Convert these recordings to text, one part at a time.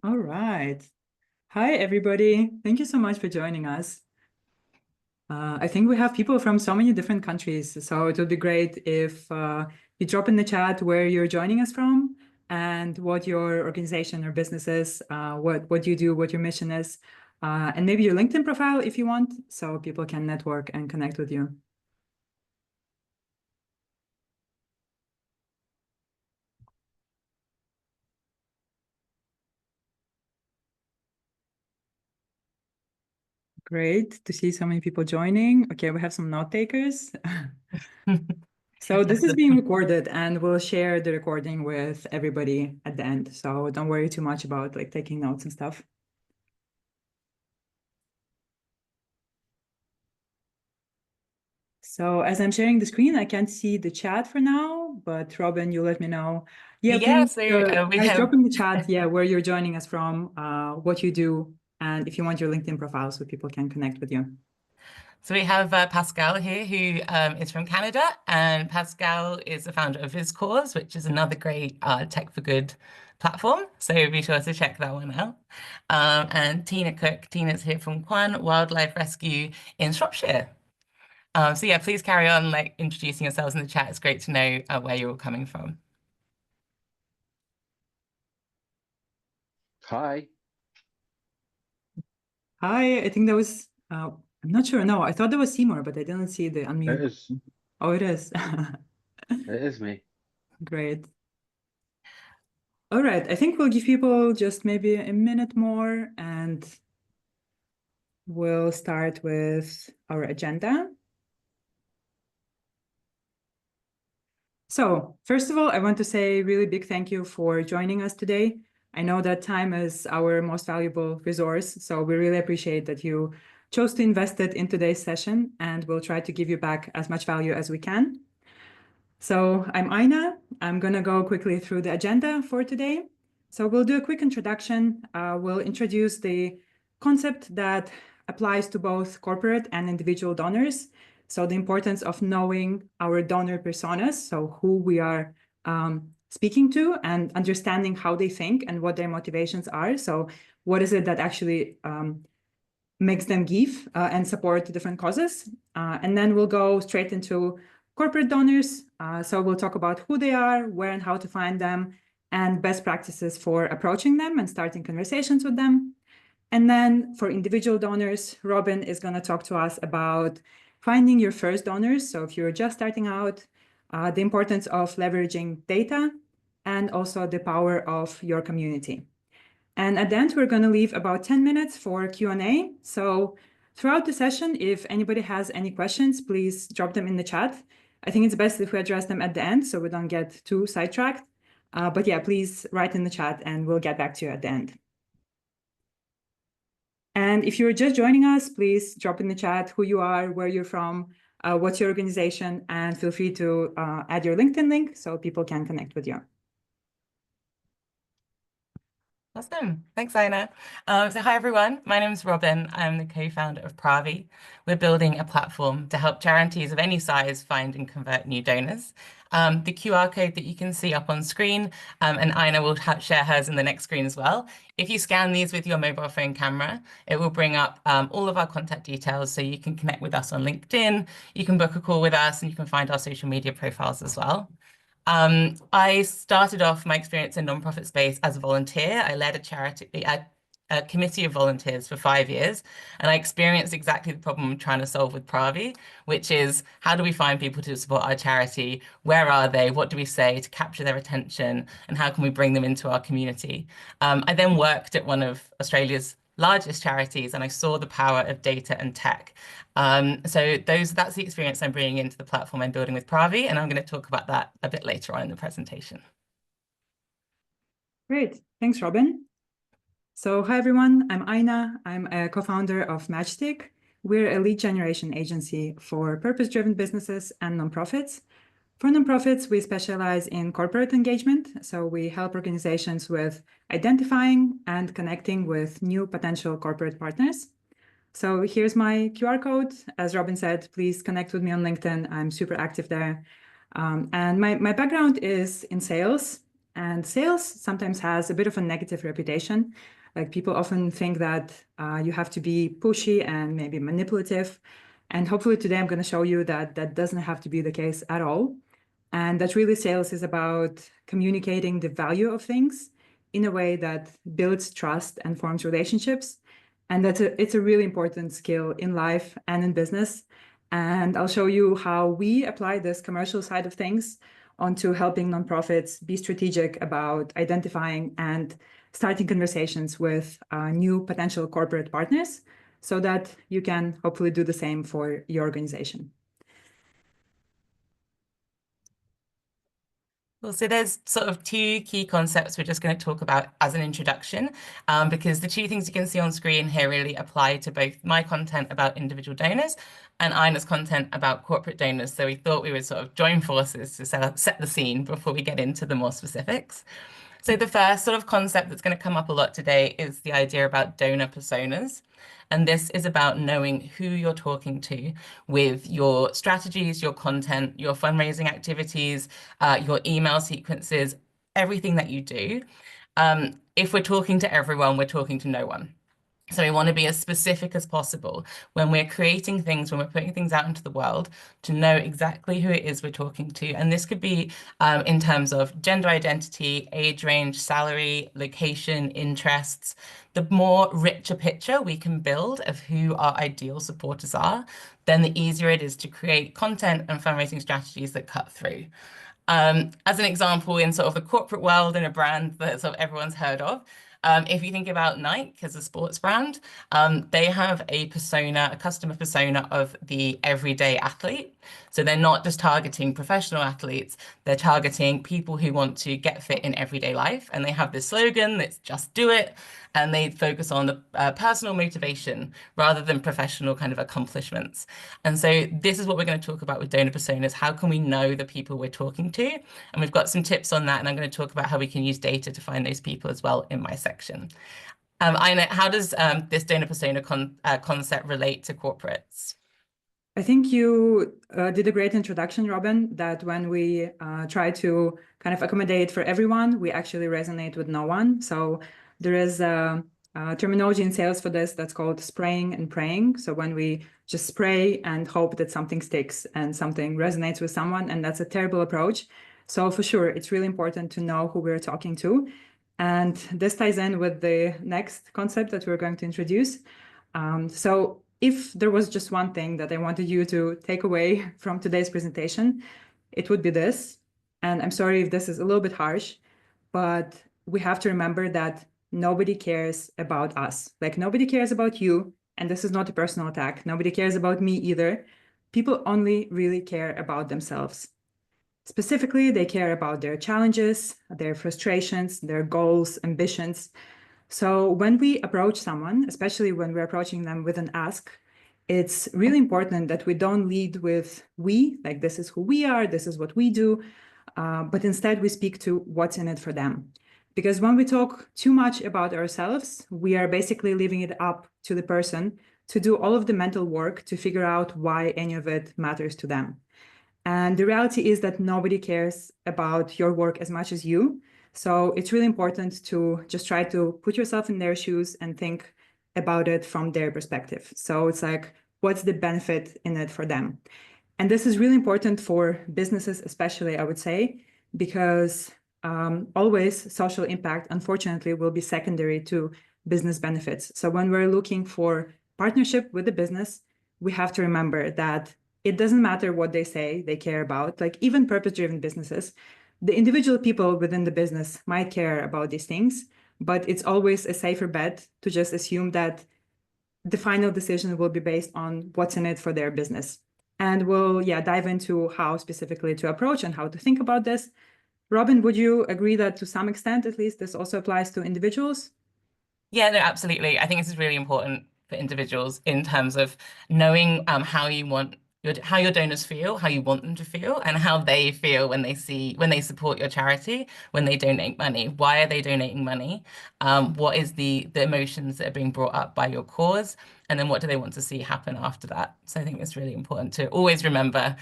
All right. Hi, everybody. Thank you so much for joining us. I think we have people from so many different countries, so it would be great if you drop in the chat where you're joining us from and what your organization or business is, what you do, what your mission is, and maybe your LinkedIn profile if you want, so people can network and connect with you. Great to see so many people joining. Okay, we have some note takers. So this is being recorded and we'll share the recording with everybody at the end. So don't worry too much about like taking notes and stuff. So as I'm sharing the screen, I can't see the chat for now, but Robin, you let me know. Yeah, please We guys, have drop in the chat, where you're joining us from, what you do, and if you want your LinkedIn profile so people can connect with you. we have Pascal here, who is from Canada, and Pascal is the founder of VizCause, which is another great tech for good platform. So be sure to check that one out. And Tina Cook, Tina's here from Kwan Wildlife Rescue in Shropshire. So yeah, please carry on like introducing yourselves in the chat. It's great to know where you're all coming from. Hi. Hi, I think that was, I'm not sure. No, I thought that was Seymour, but I didn't see the unmute. It is. Oh, it is. It is me. Great. All right, I think we'll give people just maybe a minute more and we'll start with our agenda. So first of all, I want to say a really big thank you for joining us today. I know that time is our most valuable resource, so we really appreciate that you chose to invest it in today's session, and we'll try to give you back as much value as we can. So I'm Aina. I'm going to go quickly through the agenda for today. So we'll do a quick introduction. We'll introduce the concept that applies to both corporate and individual donors. So the importance of knowing our donor personas, so who we are speaking to, and understanding how they think and what their motivations are. So what is it that actually makes them give and support different causes. And then we'll go straight into corporate donors. So we'll talk about who they are, where and how to find them, and best practices for approaching them and starting conversations with them. And then for individual donors, Robin is going to talk to us about finding your first donors. So if you're just starting out, the importance of leveraging data and also the power of your community. And at the end, we're going to leave about 10 minutes for Q&A. So throughout the session, if anybody has any questions, please drop them in the chat. I think it's best if we address them at the end so we don't get too sidetracked. But yeah, please write in the chat and we'll get back to you at the end. And if you're just joining us, please drop in the chat who you are, where you're from, what's your organization, and feel free to add your LinkedIn link so people can connect with you. Awesome. Thanks, Aina. So hi, everyone. My name is Robin. I'm the co-founder of Pravi. We're building a platform to help charities of any size find and convert new donors. The QR code that you can see up on screen, and Aina will share hers in the next screen as well. If you scan these with your mobile phone camera, it will bring up all of our contact details so you can connect with us on LinkedIn, you can book a call with us, and you can find our social media profiles as well. I started off my experience in nonprofit space as a volunteer. I led a committee of volunteers for 5 years, and I experienced exactly the problem I'm trying to solve with Pravi, which is how do we find people to support our charity? Where are they? What do we say to capture their attention? And how can we bring them into our community? I then worked at one of Australia's largest charities, and I saw the power of data and tech. So that's the experience I'm bringing into the platform I'm building with Pravi, and I'm going to talk about that a bit later on in the presentation. Great. Thanks, Robin. So hi, everyone. I'm Aina. I'm a co-founder of Matchstick. We're a lead generation agency for purpose-driven businesses and nonprofits. For nonprofits, we specialize in corporate engagement. So we help organizations with identifying and connecting with new potential corporate partners. So here's my QR code. As Robin said, please connect with me on LinkedIn. I'm super active there. And my background is in sales. And sales sometimes has a bit of a negative reputation. Like people often think that you have to be pushy and maybe manipulative. And hopefully today I'm going to show you that that doesn't have to be the case at all. And that really sales is about communicating the value of things in a way that builds trust and forms relationships. And it's a really important skill in life and in business. And I'll show you how we apply this commercial side of things onto helping nonprofits be strategic about identifying and starting conversations with new potential corporate partners so that you can hopefully do the same for your organization. Well, so there's sort of two key concepts we're just going to talk about as an introduction, because the two things you can see on screen here really apply to both my content about individual donors and Ina's content about corporate donors. So we thought we would sort of join forces to set the scene before we get into the more specifics. So the first sort of concept that's going to come up a lot today is the idea about donor personas. And this is about knowing who you're talking to with your strategies, your content, your fundraising activities, your email sequences, everything that you do. If we're talking to everyone, we're talking to no one. So we want to be as specific as possible when we're creating things, when we're putting things out into the world, to know exactly who it is we're talking to. And this could be in terms of gender identity, age range, salary, location, interests. The more richer picture we can build of who our ideal supporters are, then the easier it is to create content and fundraising strategies that cut through. As an example, in sort of the corporate world and a brand that sort of everyone's heard of, if you think about Nike as a sports brand, they have a persona, a customer persona of the everyday athlete. So they're not just targeting professional athletes, they're targeting people who want to get fit in everyday life. And they have this slogan that's just do it. And they focus on the personal motivation rather than professional kind of accomplishments. And so this is what we're going to talk about with donor personas. How can we know the people we're talking to? And we've got some tips on that. And I'm going to talk about how we can use data to find those people as well in my section. Ina, how does this donor persona concept relate to corporates? I think you did a great introduction, Robin, that when we try to kind of accommodate for everyone, we actually resonate with no one. So there is a terminology in sales for this that's called spraying and praying. So when we just spray and hope that something sticks and something resonates with someone, and that's a terrible approach. So for sure, it's really important to know who we're talking to. And this ties in with the next concept that we're going to introduce. So if there was just one thing that I wanted you to take away from today's presentation, it would be this. And I'm sorry if this is a little bit harsh, but we have to remember that nobody cares about us. Like nobody cares about you. And this is not a personal attack. Nobody cares about me either. People only really care about themselves. Specifically, they care about their challenges, their frustrations, their goals, ambitions. So when we approach someone, especially when we're approaching them with an ask, it's really important that we don't lead with we, like this is who we are, this is what we do, but instead we speak to what's in it for them. Because when we talk too much about ourselves, we are basically leaving it up to the person to do all of the mental work to figure out why any of it matters to them. And the reality is that nobody cares about your work as much as you. So it's really important to just try to put yourself in their shoes and think about it from their perspective. So it's like, what's the benefit in it for them? And this is really important for businesses, especially, I would say, because always social impact, unfortunately, will be secondary to business benefits. So when we're looking for partnership with the business, we have to remember that it doesn't matter what they say they care about, like even purpose-driven businesses, the individual people within the business might care about these things, but it's always a safer bet to just assume that the final decision will be based on what's in it for their business. And we'll dive into how specifically to approach and how to think about this. Robin, would you agree that to some extent, at least, this also applies to individuals? Yeah, no, absolutely. I think this is really important for individuals in terms of knowing how you want how your donors feel, how you want them to feel, and how they feel when they support your charity, when they donate money. Why are they donating money? What is the emotions that are being brought up by your cause? And then what do they want to see happen after that? So I think it's really important to always remember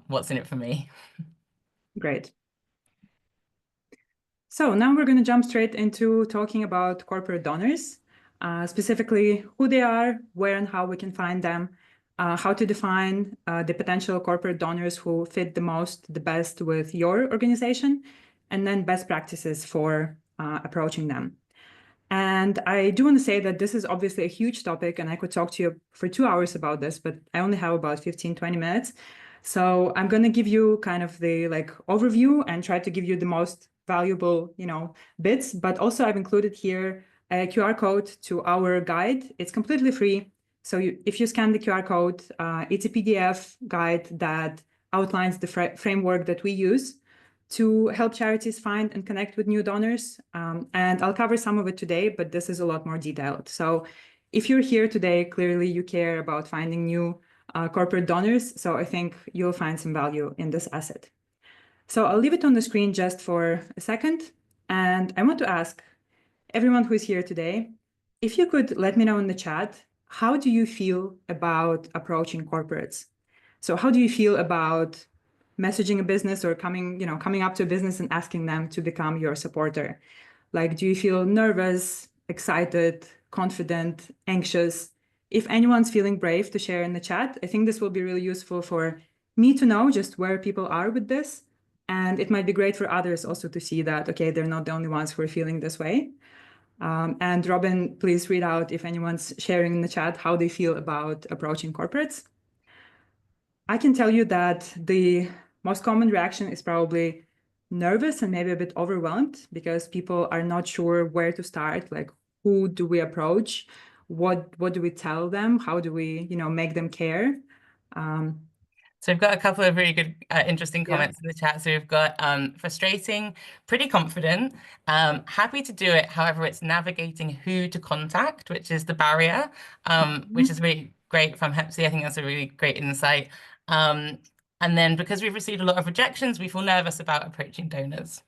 what's in it for me. Great. So now we're going to jump straight into talking about corporate donors, specifically who they are, where and how we can find them, how to define the potential corporate donors who fit the best with your organization, and then best practices for approaching them. And I do want to say that this is obviously a huge topic, and I could talk to you for 2 hours about this, but I only have about 15, 20 minutes. So I'm going to give you kind of the overview and try to give you the most valuable, bits. But also I've included here a QR code to our guide. It's completely free. So if you scan the QR code, it's a PDF guide that outlines the framework that we use to help charities find and connect with new donors. And I'll cover some of it today, but this is a lot more detailed. So if you're here today, clearly you care about finding new corporate donors. So I think you'll find some value in this asset. So I'll leave it on the screen just for a second. And I want to ask everyone who is here today, if you could let me know in the chat, how do you feel about approaching corporates? So how do you feel about messaging a business or coming up to a business and asking them to become your supporter? Like, do you feel nervous, excited, confident, anxious? If anyone's feeling brave to share in the chat, I think this will be really useful for me to know just where people are with this. And it might be great for others also to see that, okay, they're not the only ones who are feeling this way. And Robin, please read out if anyone's sharing in the chat how they feel about approaching corporates. I can tell you that the most common reaction is probably nervous and maybe a bit overwhelmed because people are not sure where to start. Like, who do we approach? What do we tell them? How do we, make them care? So we've got a couple of really good, interesting comments in the chat. So we've got frustrating, pretty confident, happy to do it. However, it's navigating who to contact, which is the barrier, which is really great from Hepsi. I think that's a really great insight. And then because we've received a lot of rejections, we feel nervous about approaching donors.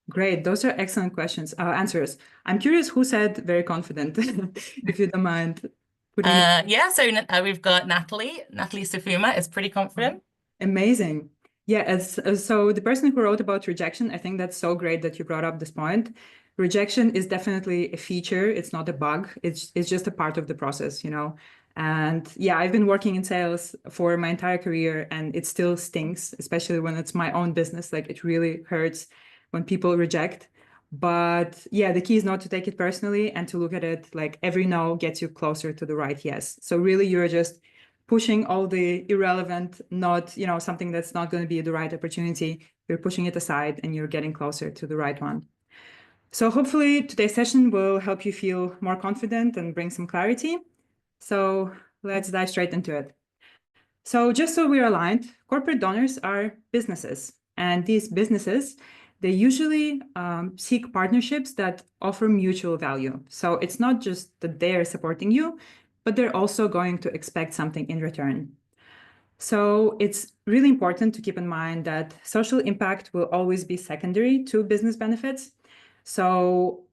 Great. Those are excellent answers. I'm curious who said very confident, if you don't mind. Yeah, so we've got Natalie Safuma is pretty confident. Amazing. Yeah, so the person who wrote about rejection, I think that's so great that you brought up this point. Rejection is definitely a feature. It's not a bug. It's just a part of the process, And yeah, I've been working in sales for my entire career, and it still stings, especially when it's my own business. Like, it really hurts when people reject. But yeah, the key is not to take it personally and to look at it like every no gets you closer to the right yes. So really, you're just pushing all the irrelevant, not, something that's not going to be the right opportunity. You're pushing it aside and you're getting closer to the right one. So hopefully today's session will help you feel more confident and bring some clarity. So let's dive straight into it. So just so we're aligned, corporate donors are businesses, and these businesses, they usually seek partnerships that offer mutual value. So it's not just that they're supporting you, but they're also going to expect something in return. So it's really important to keep in mind that social impact will always be secondary to business benefits. So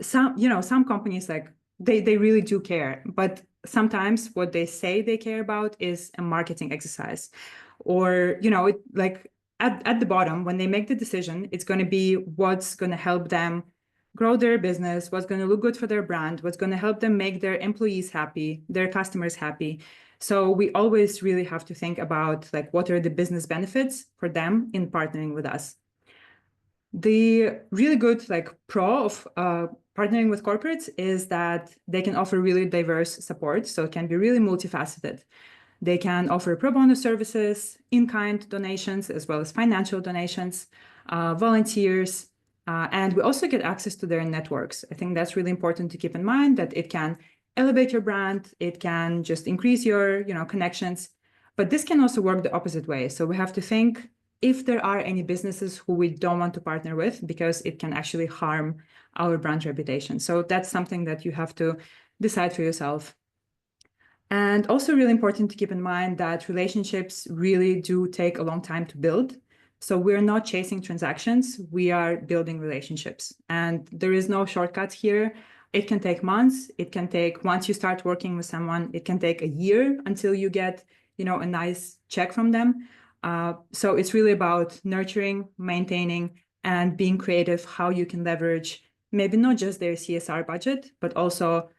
some companies, like, they really do care, but sometimes what they say they care about is a marketing exercise, or at the bottom, when they make the decision, it's going to be what's going to help them grow their business, what's going to look good for their brand, what's going to help them make their employees happy, their customers happy. So we always really have to think about, like, what are the business benefits for them in partnering with us. The really good pro of partnering with corporates is that they can offer really diverse support. So it can be really multifaceted. They can offer pro bono services, in-kind donations, as well as financial donations, volunteers, and we also get access to their networks. I think that's really important to keep in mind, that it can elevate your brand, it can just increase your connections, but this can also work the opposite way. So we have to think if there are any businesses who we don't want to partner with, because it can actually harm our brand reputation. So that's something that you have to decide for yourself. And also really important to keep in mind that relationships really do take a long time to build. So we're not chasing transactions, we are building relationships. And there is no shortcut here. It can take months. It can take, once you start working with someone, it can take a year until you get, a nice check from them. So it's really about nurturing, maintaining, and being creative how you can leverage maybe not just their CSR budget, but also,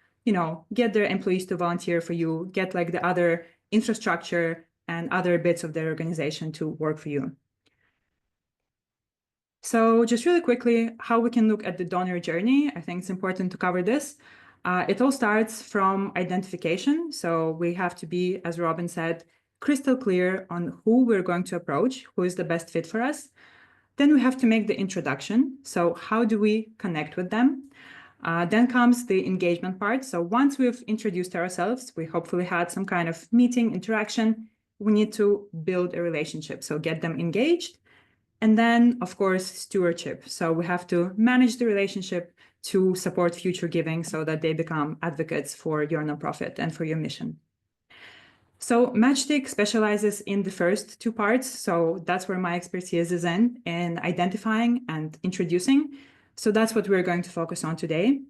get their employees to volunteer for you, get like the other infrastructure and other bits of their organization to work for you. So just really quickly, how we can look at the donor journey. I think it's important to cover this. It all starts from identification. So we have to be, as Robin said, crystal clear on who we're going to approach, who is the best fit for us. Then we have to make the introduction. So how do we connect with them? Then comes the engagement part. So once we've introduced ourselves, we hopefully had some kind of meeting, interaction, we need to build a relationship. So get them engaged. And then, of course, stewardship. So we have to manage the relationship to support future giving so that they become advocates for your nonprofit and for your mission. So Matchstick specializes in the first two parts. So that's where my expertise is in identifying and introducing. So that's what we're going to focus on today.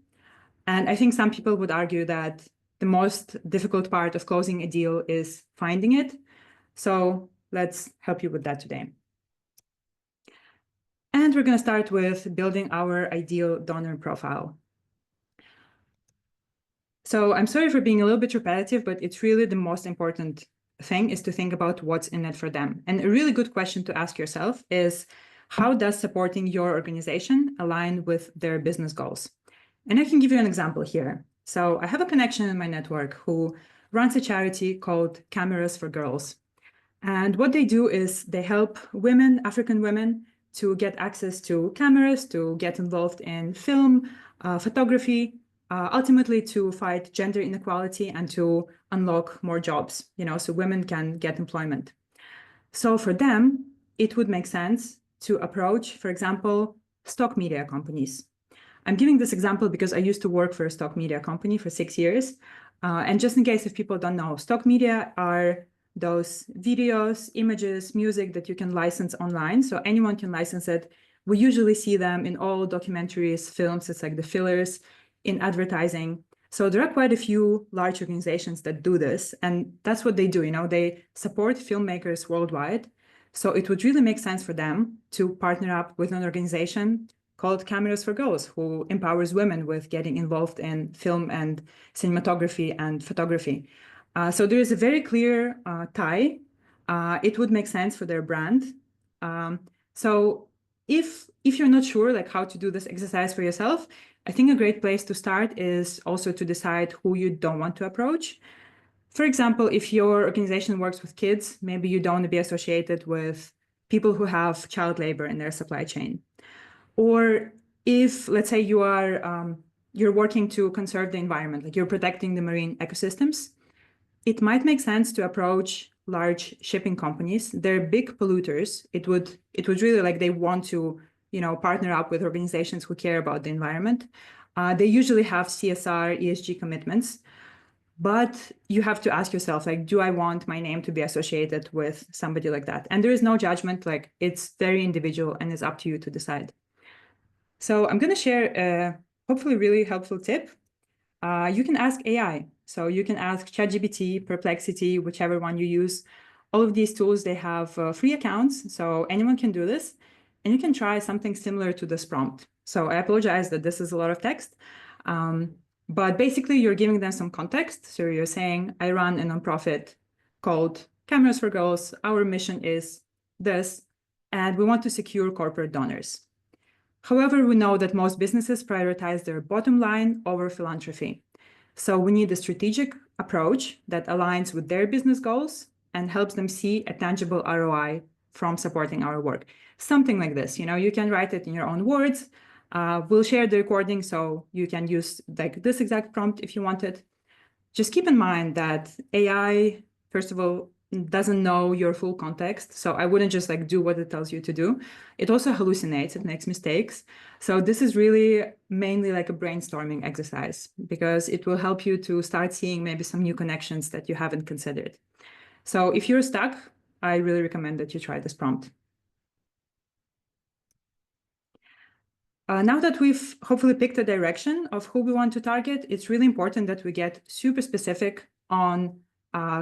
And I think some people would argue that the most difficult part of closing a deal is finding it. So let's help you with that today. And we're going to start with building our ideal donor profile. So I'm sorry for being a little bit repetitive, but it's really the most important thing is to think about what's in it for them. And a really good question to ask yourself is, how does supporting your organization align with their business goals? And I can give you an example here. So I have a connection in my network who runs a charity called Cameras for Girls. And what they do is they help women, African women, to get access to cameras, to get involved in film, photography, ultimately to fight gender inequality and to unlock more jobs, so women can get employment. So for them, it would make sense to approach, for example, stock media companies. I'm giving this example because I used to work for a stock media company for 6 years. And just in case if people don't know, stock media are those videos, images, music that you can license online. So anyone can license it. We usually see them in all documentaries, films. It's like the fillers in advertising. So there are quite a few large organizations that do this. And that's what they do. They support filmmakers worldwide. So it would really make sense for them to partner up with an organization called Cameras for Girls, who empowers women with getting involved in film and cinematography and photography. So there is a very clear tie. It would make sense for their brand. So if you're not sure like how to do this exercise for yourself, I think a great place to start is also to decide who you don't want to approach. For example, if your organization works with kids, maybe you don't want to be associated with people who have child labor in their supply chain. Or if, let's say, you're working to conserve the environment, like you're protecting the marine ecosystems, it might make sense to approach large shipping companies. They're big polluters. It would really like they want to, partner up with organizations who care about the environment. They usually have CSR, ESG commitments, but you have to ask yourself, like, do I want my name to be associated with somebody like that? And there is no judgment, like it's very individual and it's up to you to decide. So I'm going to share a hopefully really helpful tip. You can ask AI. So you can ask ChatGPT, Perplexity, whichever one you use. All of these tools, they have free accounts, so anyone can do this. And you can try something similar to this prompt. So I apologize that this is a lot of text. But basically, you're giving them some context. So you're saying, I run a nonprofit called Cameras for Girls. Our mission is this, and we want to secure corporate donors. However, we know that most businesses prioritize their bottom line over philanthropy. So we need a strategic approach that aligns with their business goals and helps them see a tangible ROI from supporting our work. Something like this, you can write it in your own words. We'll share the recording so you can use like this exact prompt if you want it. Just keep in mind that AI, first of all, doesn't know your full context. So I wouldn't just like do what it tells you to do. It also hallucinates, it makes mistakes. So this is really mainly like a brainstorming exercise because it will help you to start seeing maybe some new connections that you haven't considered. So if you're stuck, I really recommend that you try this prompt. Now that we've hopefully picked a direction of who we want to target, it's really important that we get super specific on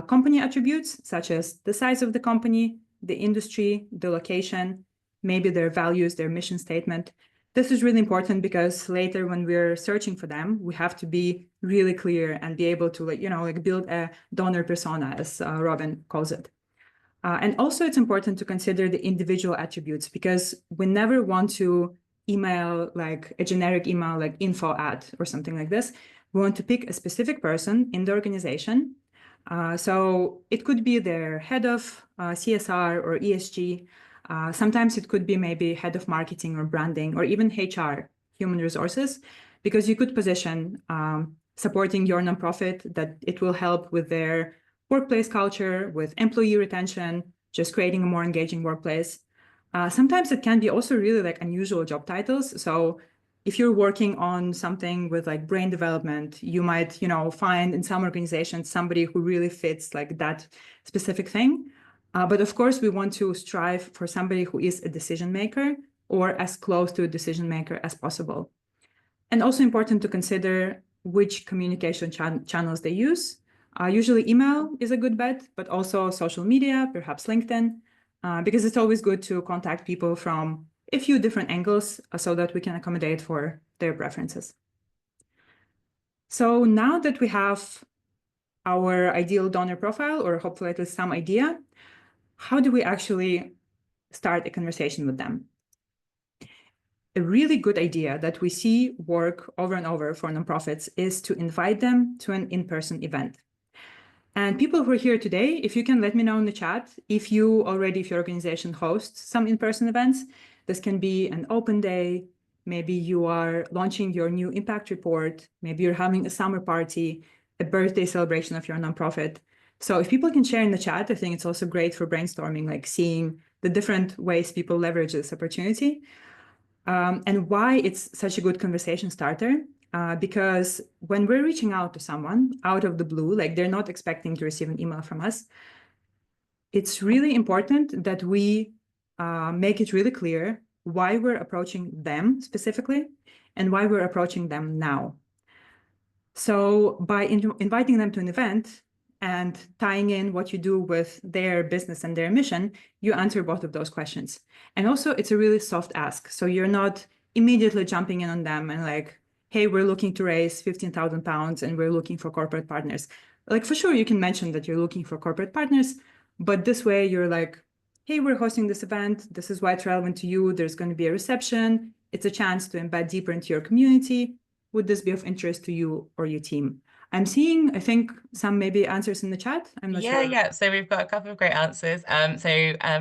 company attributes, such as the size of the company, the industry, the location, maybe their values, their mission statement. This is really important because later when we're searching for them, we have to be really clear and be able to build a donor persona, as Robin calls it. And also it's important to consider the individual attributes because we never want to email like a generic email like info at or something like this. We want to pick a specific person in the organization. So it could be their head of CSR or ESG. Sometimes it could be maybe head of marketing or branding or even HR, human resources, because you could position supporting your nonprofit that it will help with their workplace culture, with employee retention, just creating a more engaging workplace. Sometimes it can be also really like unusual job titles. So if you're working on something with like brain development, you might, find in some organizations somebody who really fits like that specific thing. But of course, we want to strive for somebody who is a decision maker or as close to a decision maker as possible. And also important to consider which communication channels they use. Usually email is a good bet, but also social media, perhaps LinkedIn, because it's always good to contact people from a few different angles so that we can accommodate for their preferences. So now that we have our ideal donor profile, or hopefully at least some idea, how do we actually start a conversation with them? A really good idea that we see work over and over for nonprofits is to invite them to an in-person event. And people who are here today, if you can let me know in the chat, if your organization hosts some in-person events, this can be an open day, maybe you are launching your new impact report, maybe you're having a summer party, a birthday celebration of your nonprofit. So if people can share in the chat, I think it's also great for brainstorming, like seeing the different ways people leverage this opportunity. And why it's such a good conversation starter. Because when we're reaching out to someone out of the blue, like they're not expecting to receive an email from us, it's really important that we make it really clear why we're approaching them specifically and why we're approaching them now. So by inviting them to an event and tying in what you do with their business and their mission, you answer both of those questions. And also it's a really soft ask. So you're not immediately jumping in on them and like, hey, we're looking to raise 15,000 pounds and we're looking for corporate partners. Like for sure, you can mention that you're looking for corporate partners, but this way you're like, hey, we're hosting this event. This is why it's relevant to you. There's going to be a reception. It's a chance to embed deeper into your community. Would this be of interest to you or your team? I'm seeing, I think, some maybe answers in the chat. I'm not sure. Yeah. So we've got a couple of great answers.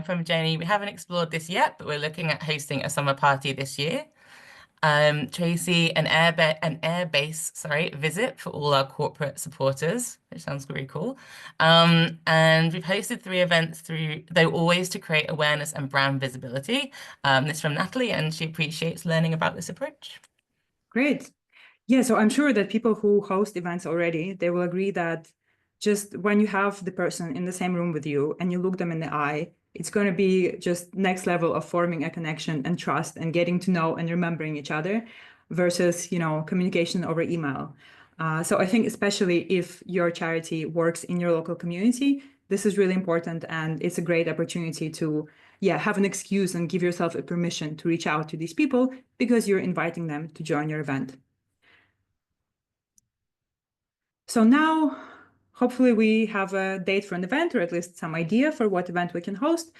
From Jenny, we haven't explored this yet, but we're looking at hosting a summer party this year. Tracy, an airbase visit for all our corporate supporters, which sounds really cool. And we've hosted 3 events though always to create awareness and brand visibility. This from Natalie, and she appreciates learning about this approach. Great. Yeah, so I'm sure that people who host events already, they will agree that just when you have the person in the same room with you and you look them in the eye, it's going to be just next level of forming a connection and trust and getting to know and remembering each other versus, communication over email. So I think especially if your charity works in your local community, this is really important and it's a great opportunity to have an excuse and give yourself a permission to reach out to these people because you're inviting them to join your event. So now, hopefully we have a date for an event or at least some idea for what event we can host.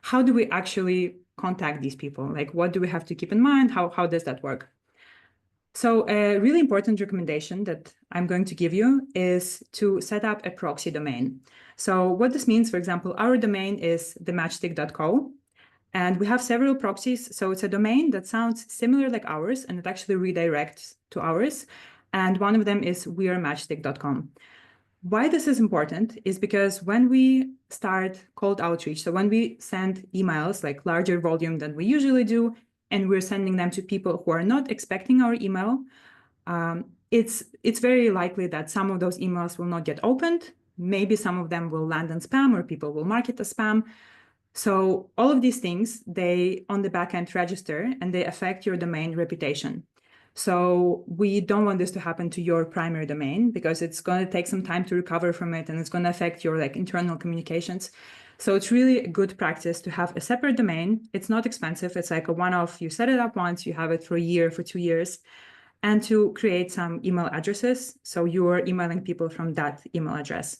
How do we actually contact these people? Like, what do we have to keep in mind? How does that work? So a really important recommendation that I'm going to give you is to set up a proxy domain. So what this means, for example, our domain is thematchstick.co. And we have several proxies. So it's a domain that sounds similar like ours, and it actually redirects to ours. And one of them is wearematchstick.com. Why this is important is because when we start cold outreach, so when we send emails like larger volume than we usually do, and we're sending them to people who are not expecting our email, it's very likely that some of those emails will not get opened. Maybe some of them will land in spam or people will mark it as spam. So all of these things, they on the back end register and they affect your domain reputation. So we don't want this to happen to your primary domain because it's going to take some time to recover from it and it's going to affect your internal communications. So it's really a good practice to have a separate domain. It's not expensive. It's like a one-off. You set it up once, you have it for a year, for 2 years, and to create some email addresses. So you're emailing people from that email address.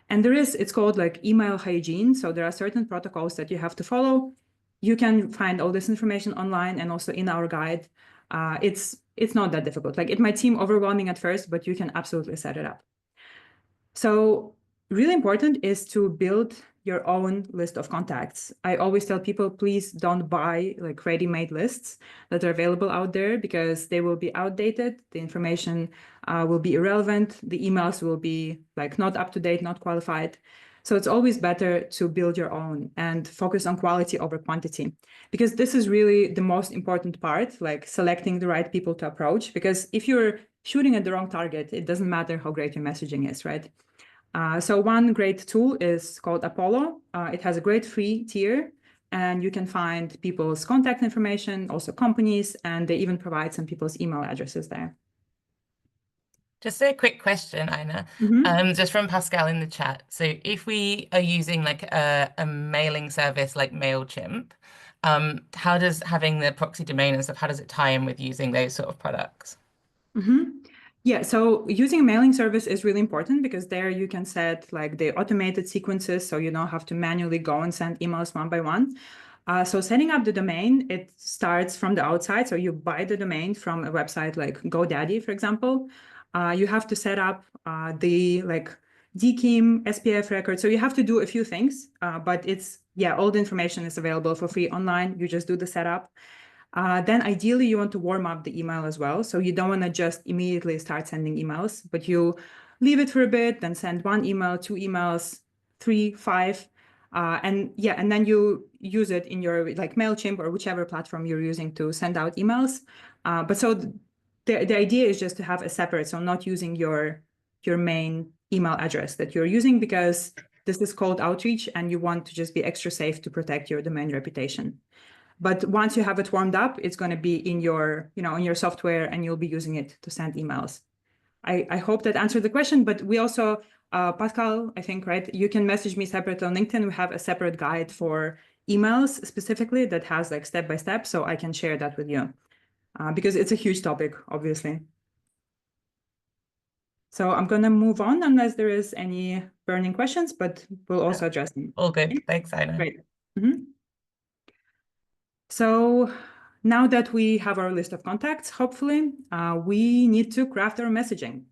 And it's called like email hygiene. So there are certain protocols that you have to follow. You can find all this information online and also in our guide. It's not that difficult. Like it might seem overwhelming at first, but you can absolutely set it up. So really important is to build your own list of contacts. I always tell people, please don't buy like ready-made lists that are available out there because they will be outdated. The information will be irrelevant. The emails will be like not up to date, not qualified. So it's always better to build your own and focus on quality over quantity, because this is really the most important part, like selecting the right people to approach. Because if you're shooting at the wrong target, it doesn't matter how great your messaging is, right? So one great tool is called Apollo. It has a great free tier, and you can find people's contact information, also companies, and they even provide some people's email addresses there. Just a quick question, Ina, just from Pascal in the chat. So if we are using like a mailing service like MailChimp, how does having the proxy domain and stuff, how does it tie in with using those sort of products? Yeah, so using a mailing service is really important because there you can set like the automated sequences, so you don't have to manually go and send emails one by one. So setting up the domain, it starts from the outside. So you buy the domain from a website like GoDaddy, for example. You have to set up the like DKIM, SPF record. So you have to do a few things, but all the information is available for free online. You just do the setup. Then ideally you want to warm up the email as well. So you don't want to just immediately start sending emails, but you leave it for a bit, then send 1 email, 2 emails, 3, 5. And then you use it in your like MailChimp or whichever platform you're using to send out emails. But so the idea is just to have a separate, so not using your main email address that you're using, because this is cold outreach and you want to just be extra safe to protect your domain reputation. But once you have it warmed up, it's going to be in your, in your software, and you'll be using it to send emails. I hope that answered the question, but we also, Pascal, I think, right? You can message me separately on LinkedIn. We have a separate guide for emails specifically that has like step-by-step, so I can share that with you because it's a huge topic, obviously. So I'm going to move on unless there is any burning questions, but we'll also address them. All good. Thanks, Ina. Great. So now that we have our list of contacts, hopefully, we need to craft our messaging.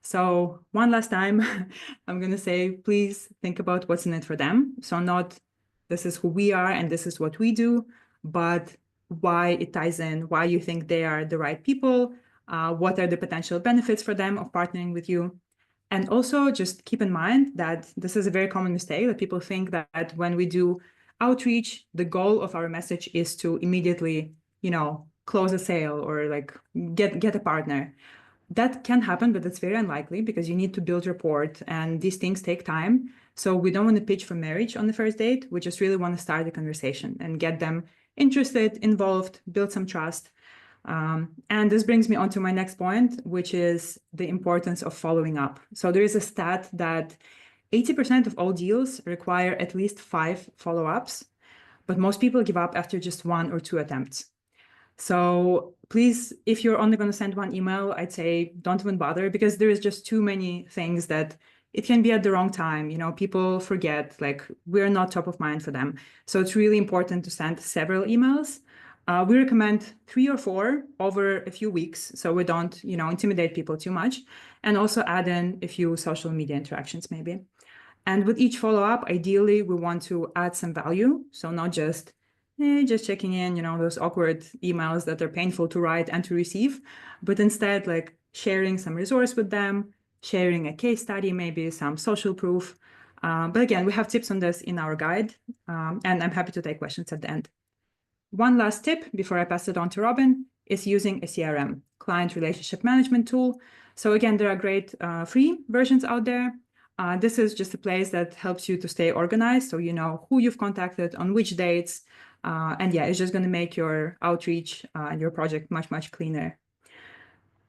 So one last time, I'm going to say, please think about what's in it for them. So not this is who we are and this is what we do, but why it ties in, why you think they are the right people, what are the potential benefits for them of partnering with you. And also just keep in mind that this is a very common mistake, that people think that when we do outreach, the goal of our message is to immediately, close a sale or like get a partner. That can happen, but it's very unlikely because you need to build rapport and these things take time. So we don't want to pitch for marriage on the first date. We just really want to start the conversation and get them interested, involved, build some trust. And this brings me on to my next point, which is the importance of following up. So there is a stat that 80% of all deals require at least 5 follow-ups, but most people give up after just 1 or 2 attempts. So please, if you're only going to send 1 email, I'd say don't even bother, because there is just too many things that it can be at the wrong time. People forget, like we're not top of mind for them. So it's really important to send several emails. We recommend 3 or 4 over a few weeks, so we don't, intimidate people too much, and also add in a few social media interactions maybe. And with each follow-up, ideally, we want to add some value. So not just checking in, those awkward emails that are painful to write and to receive, but instead like sharing some resource with them, sharing a case study, maybe some social proof. But again, we have tips on this in our guide, and I'm happy to take questions at the end. One last tip before I pass it on to Robin is using a CRM, client relationship management tool. So again, there are great free versions out there. This is just a place that helps you to stay organized, so you know who you've contacted, on which dates, and it's just going to make your outreach and your project much, much cleaner.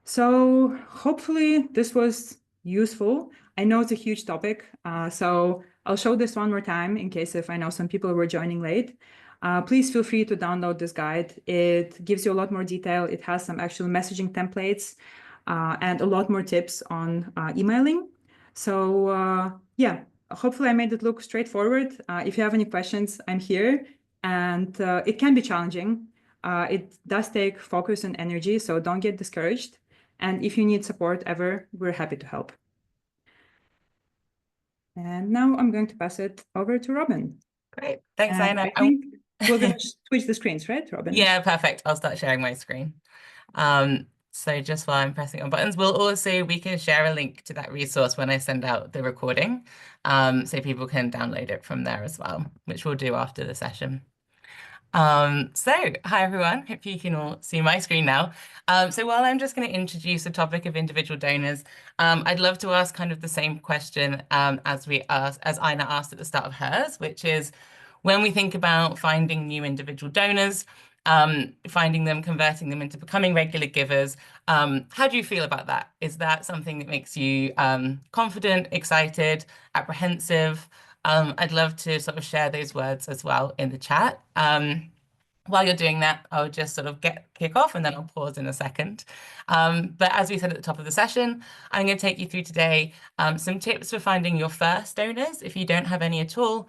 So hopefully this was useful. I know it's a huge topic, so I'll show this one more time in case if I know some people were joining late. Please feel free to download this guide. It gives you a lot more detail. It has some actual messaging templates and a lot more tips on emailing. So yeah, hopefully I made it look straightforward. If you have any questions, I'm here. And it can be challenging. It does take focus and energy, so don't get discouraged. And if you need support ever, we're happy to help. And now I'm going to pass it over to Robin. Great. Thanks, And Aina. I think we're going to switch the screens, right, Robin? Yeah, perfect. I'll start sharing my screen. So just while I'm pressing on buttons, we can share a link to that resource when I send out the recording, so people can download it from there as well, which we'll do after the session. So hi everyone, hope you can all see my screen now. So while I'm just going to introduce the topic of individual donors, I'd love to ask kind of the same question as Aina asked at the start of hers, which is when we think about finding new individual donors, finding them, converting them into becoming regular givers, how do you feel about that? Is that something that makes you confident, excited, apprehensive? I'd love to sort of share those words as well in the chat. While you're doing that, I'll just sort of kick off and then I'll pause in a second. But as we said at the top of the session, I'm going to take you through today some tips for finding your first donors if you don't have any at all,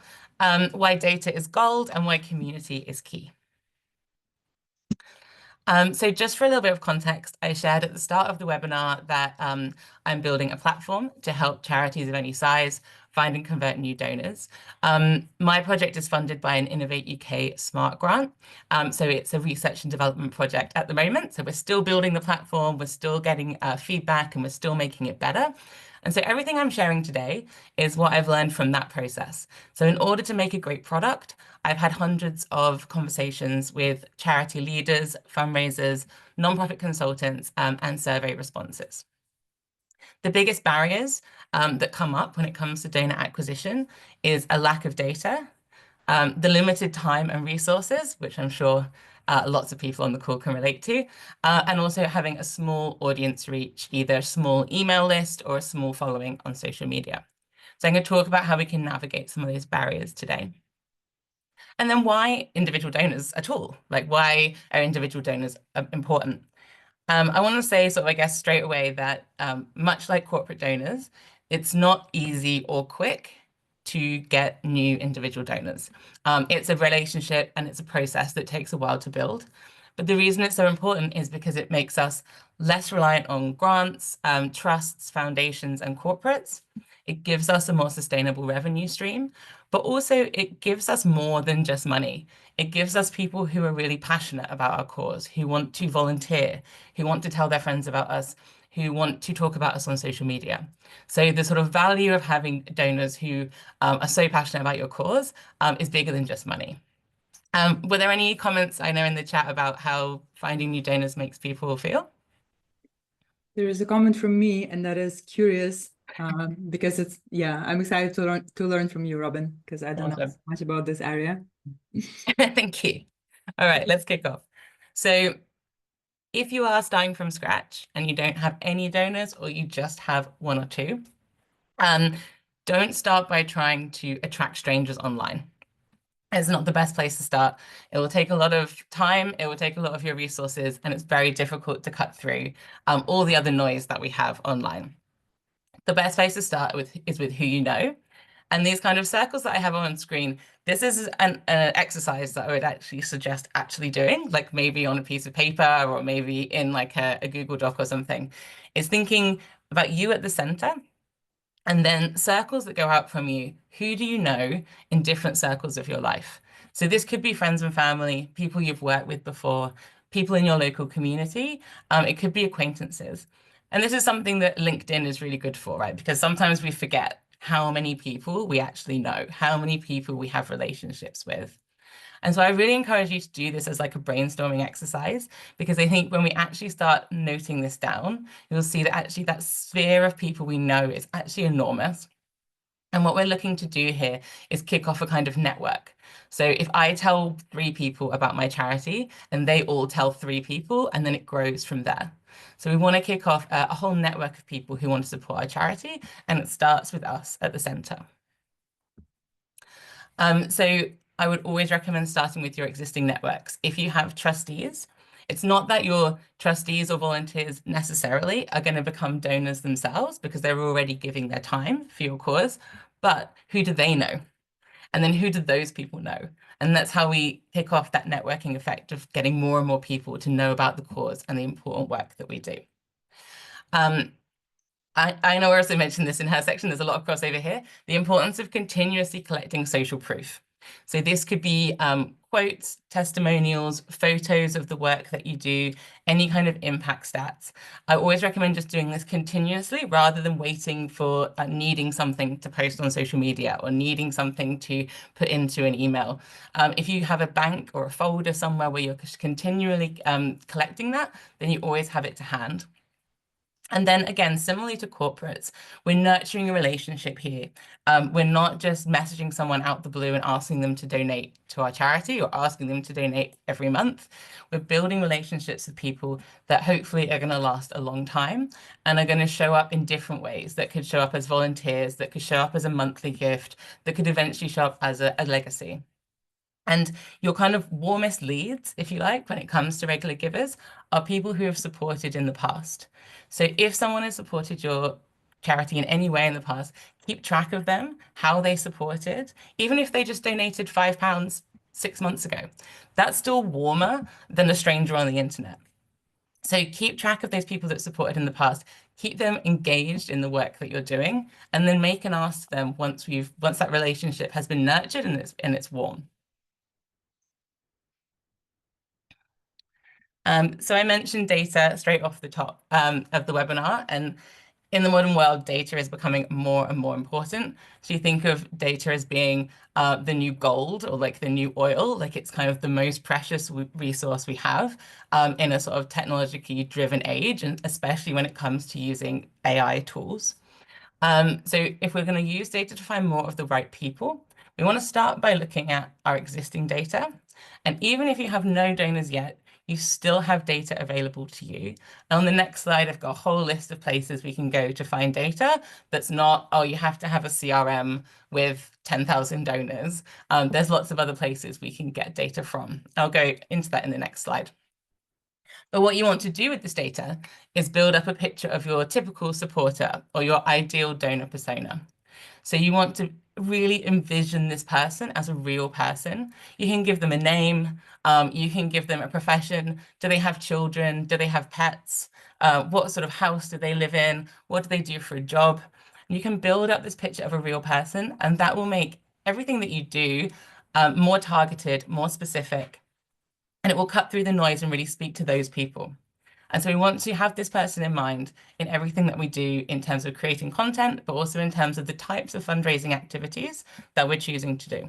why data is gold and why community is key. So just for a little bit of context, I shared at the start of the webinar that I'm building a platform to help charities of any size find and convert new donors. My project is funded by an Innovate UK Smart Grant. So it's a research and development project at the moment. So we're still building the platform, we're still getting feedback and we're still making it better. And so everything I'm sharing today is what I've learned from that process. So in order to make a great product, I've had hundreds of conversations with charity leaders, fundraisers, nonprofit consultants, and survey responses. The biggest barriers that come up when it comes to donor acquisition is a lack of data, the limited time and resources, which I'm sure lots of people on the call can relate to, and also having a small audience reach, either a small email list or a small following on social media. So I'm going to talk about how we can navigate some of those barriers today. And then why individual donors at all? Like, why are individual donors important? I want to say sort of, I guess, straight away that much like corporate donors, it's not easy or quick to get new individual donors. It's a relationship and it's a process that takes a while to build. But the reason it's so important is because it makes us less reliant on grants, trusts, foundations, and corporates. It gives us a more sustainable revenue stream, but also it gives us more than just money. It gives us people who are really passionate about our cause, who want to volunteer, who want to tell their friends about us, who want to talk about us on social media. So the sort of value of having donors who are so passionate about your cause is bigger than just money. Were there any comments, I know, in the chat about how finding new donors makes people feel? There is a comment from me, and that is curious because it's, yeah, I'm excited to learn from you, Robin, because I don't know much about this area. Thank you. All right, let's kick off. So if you are starting from scratch and you don't have any donors or you just have one or two, don't start by trying to attract strangers online. It's not the best place to start. It will take a lot of time, it will take a lot of your resources, and it's very difficult to cut through all the other noise that we have online. The best place to start is with who you know. And these kind of circles that I have on screen, this is an exercise that I would actually suggest actually doing, like maybe on a piece of paper or maybe in like a Google Doc or something, is thinking about you at the center and then circles that go out from you. Who do you know in different circles of your life? So this could be friends and family, people you've worked with before, people in your local community. It could be acquaintances. And this is something that LinkedIn is really good for, right? Because sometimes we forget how many people we actually know, how many people we have relationships with. And so I really encourage you to do this as like a brainstorming exercise, because I think when we actually start noting this down, you'll see that actually that sphere of people we know is actually enormous. And what we're looking to do here is kick off a kind of network. So if I tell 3 people about my charity and they all tell 3 people, and then it grows from there. So we want to kick off a whole network of people who want to support our charity, and it starts with us at the center. So I would always recommend starting with your existing networks. If you have trustees, it's not that your trustees or volunteers necessarily are going to become donors themselves because they're already giving their time for your cause, but who do they know? And then who do those people know? And that's how we kick off that networking effect of getting more and more people to know about the cause and the important work that we do. I know also mentioned this in her section, there's a lot of crossover here, the importance of continuously collecting social proof. So this could be quotes, testimonials, photos of the work that you do, any kind of impact stats. I always recommend just doing this continuously rather than waiting for needing something to post on social media or needing something to put into an email. If you have a bank or a folder somewhere where you're continually collecting that, then you always have it to hand. And then again, similarly to corporates, we're nurturing a relationship here. We're not just messaging someone out the blue and asking them to donate to our charity or asking them to donate every month. We're building relationships with people that hopefully are going to last a long time and are going to show up in different ways, that could show up as volunteers, that could show up as a monthly gift, that could eventually show up as a legacy. And your kind of warmest leads, if you like, when it comes to regular givers, are people who have supported in the past. So if someone has supported your charity in any way in the past, keep track of them, how they supported, even if they just donated £5 6 months ago. That's still warmer than a stranger on the internet. So keep track of those people that supported in the past, keep them engaged in the work that you're doing, and then make an ask to them once that relationship has been nurtured and it's warm. So I mentioned data straight off the top of the webinar, and in the modern world, data is becoming more and more important. So you think of data as being the new gold or like the new oil, like it's kind of the most precious resource we have in a sort of technologically driven age, and especially when it comes to using AI tools. So if we're going to use data to find more of the right people, we want to start by looking at our existing data. And even if you have no donors yet, you still have data available to you. And on the next slide, I've got a whole list of places we can go to find data that's not, oh, you have to have a CRM with 10,000 donors. There's lots of other places we can get data from. I'll go into that in the next slide. But what you want to do with this data is build up a picture of your typical supporter or your ideal donor persona. So you want to really envision this person as a real person. You can give them a name, you can give them a profession. Do they have children? Do they have pets? What sort of house do they live in? What do they do for a job? You can build up this picture of a real person, and that will make everything that you do more targeted, more specific, and it will cut through the noise and really speak to those people. And so we want to have this person in mind in everything that we do in terms of creating content, but also in terms of the types of fundraising activities that we're choosing to do.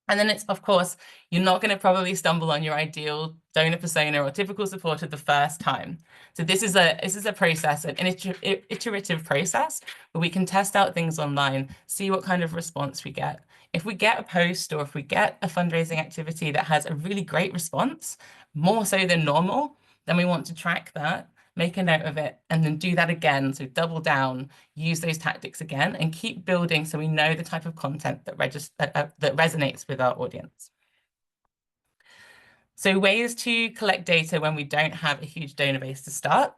And then it's, of course, you're not going to probably stumble on your ideal donor persona or typical supporter the first time. So this is a process, an iterative process where we can test out things online, see what kind of response we get. If we get a post or if we get a fundraising activity that has a really great response, more so than normal, then we want to track that, make a note of it, and then do that again. So double down, use those tactics again, and keep building so we know the type of content that resonates with our audience. So ways to collect data when we don't have a huge donor base to start.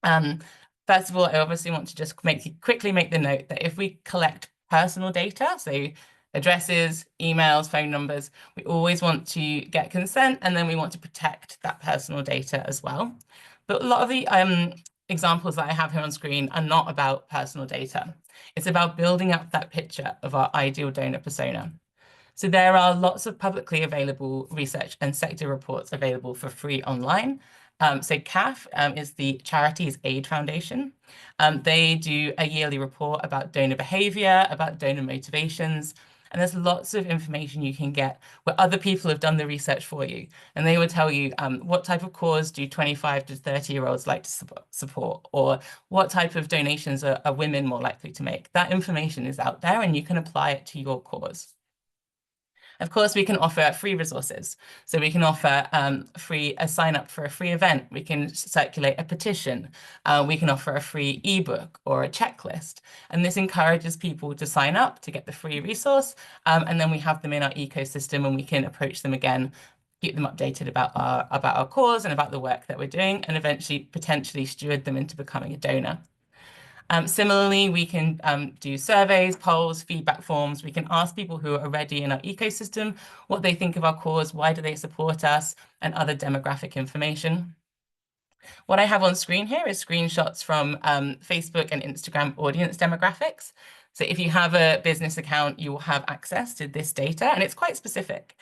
First of all, I obviously want to just quickly make the note that if we collect personal data, so addresses, emails, phone numbers, we always want to get consent, and then we want to protect that personal data as well. But a lot of the examples that I have here on screen are not about personal data. It's about building up that picture of our ideal donor persona. So there are lots of publicly available research and sector reports available for free online. So CAF is the Charities Aid Foundation. They do a yearly report about donor behavior, about donor motivations, and there's lots of information you can get where other people have done the research for you. And they will tell you what type of cause do 25 to 30-year-olds like to support, or what type of donations are women more likely to make. That information is out there and you can apply it to your cause. Of course, we can offer free resources. So we can offer a sign up for a free event. We can circulate a petition. We can offer a free ebook or a checklist. And this encourages people to sign up to get the free resource. And then we have them in our ecosystem and we can approach them again, keep them updated about our cause and about the work that we're doing, and eventually potentially steward them into becoming a donor. Similarly, we can do surveys, polls, feedback forms. We can ask people who are already in our ecosystem what they think of our cause, why do they support us, and other demographic information. What I have on screen here is screenshots from Facebook and Instagram audience demographics. So if you have a business account, you will have access to this data, and it's quite specific.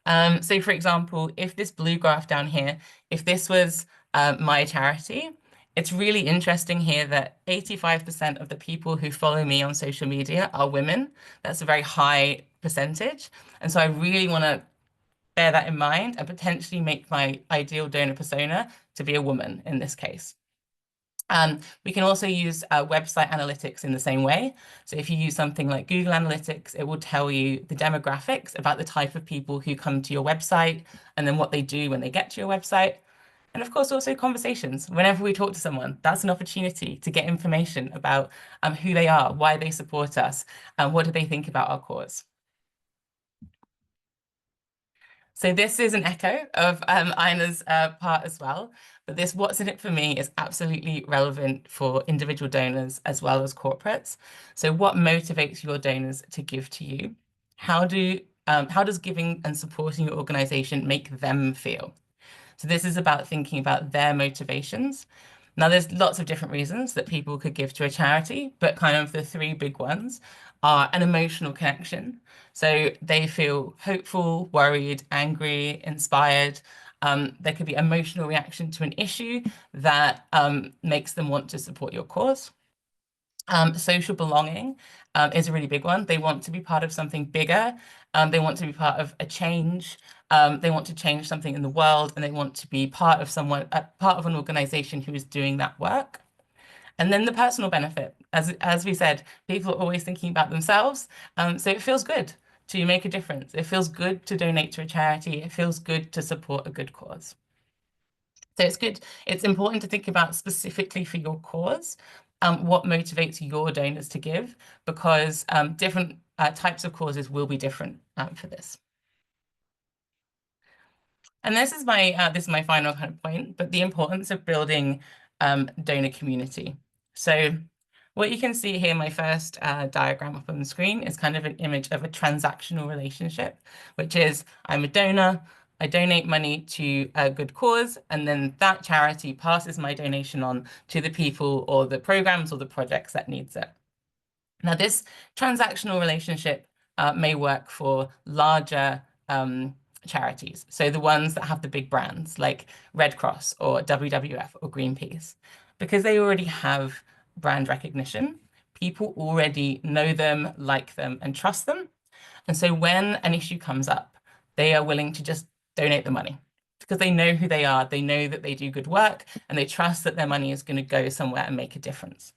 So for example, if this blue graph down here, if this was my charity, it's really interesting here that 85% of the people who follow me on social media are women. That's a very high percentage. And so I really want to bear that in mind and potentially make my ideal donor persona to be a woman in this case. We can also use website analytics in the same way. So if you use something like Google Analytics, it will tell you the demographics about the type of people who come to your website and then what they do when they get to your website. And of course, also conversations. Whenever we talk to someone, that's an opportunity to get information about who they are, why they support us, and what do they think about our cause. So this is an echo of Ina's part as well, but this what's in it for me is absolutely relevant for individual donors as well as corporates. So what motivates your donors to give to you? How does giving and supporting your organization make them feel? So this is about thinking about their motivations. Now, there's lots of different reasons that people could give to a charity, but kind of the three big ones are an emotional connection. So they feel hopeful, worried, angry, inspired. There could be emotional reaction to an issue that makes them want to support your cause. Social belonging is a really big one. They want to be part of something bigger. They want to be part of a change. They want to change something in the world, and they want to be part of part of an organization who is doing that work. And then the personal benefit, as we said, people are always thinking about themselves. So it feels good to make a difference. It feels good to donate to a charity. It feels good to support a good cause. So it's good. It's important to think about specifically for your cause, what motivates your donors to give, because different types of causes will be different for this. And this is my final kind of point, but the importance of building donor community. So what you can see here, my first diagram up on the screen is kind of an image of a transactional relationship, which is I'm a donor, I donate money to a good cause, and then that charity passes my donation on to the people or the programs or the projects that needs it. Now, this transactional relationship may work for larger charities. So the ones that have the big brands like Red Cross or WWF or Greenpeace, because they already have brand recognition. People already know them, like them, and trust them. And so when an issue comes up, they are willing to just donate the money because they know who they are. They know that they do good work and they trust that their money is going to go somewhere and make a difference.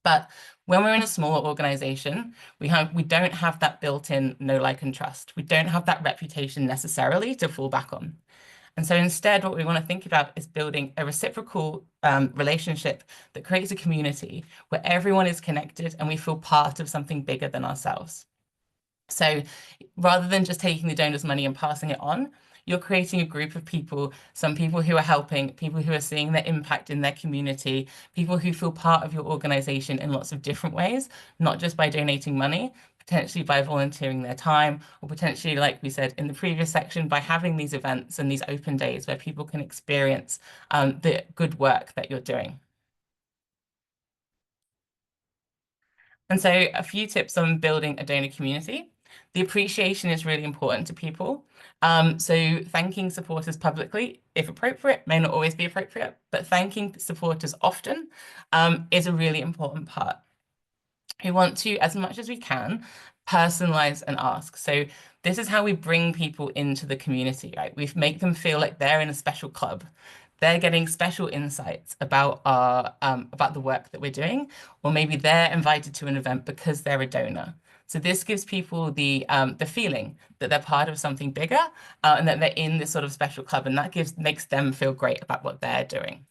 But when we're in a smaller organization, we don't have that built-in know, like, and trust. We don't have that reputation necessarily to fall back on. And so instead, what we want to think about is building a reciprocal relationship that creates a community where everyone is connected and we feel part of something bigger than ourselves. So rather than just taking the donor's money and passing it on, you're creating a group of people, some people who are helping, people who are seeing their impact in their community, people who feel part of your organization in lots of different ways, not just by donating money, potentially by volunteering their time, or potentially, like we said in the previous section, by having these events and these open days where people can experience the good work that you're doing. And so a few tips on building a donor community. The appreciation is really important to people. So thanking supporters publicly, if appropriate, may not always be appropriate, but thanking supporters often is a really important part. We want to, as much as we can, personalize and ask. So this is how we bring people into the community, right? We make them feel like they're in a special club. They're getting special insights about the work that we're doing, or maybe they're invited to an event because they're a donor. So this gives people the feeling that they're part of something bigger and that they're in this sort of special club, and that makes them feel great about what they're doing.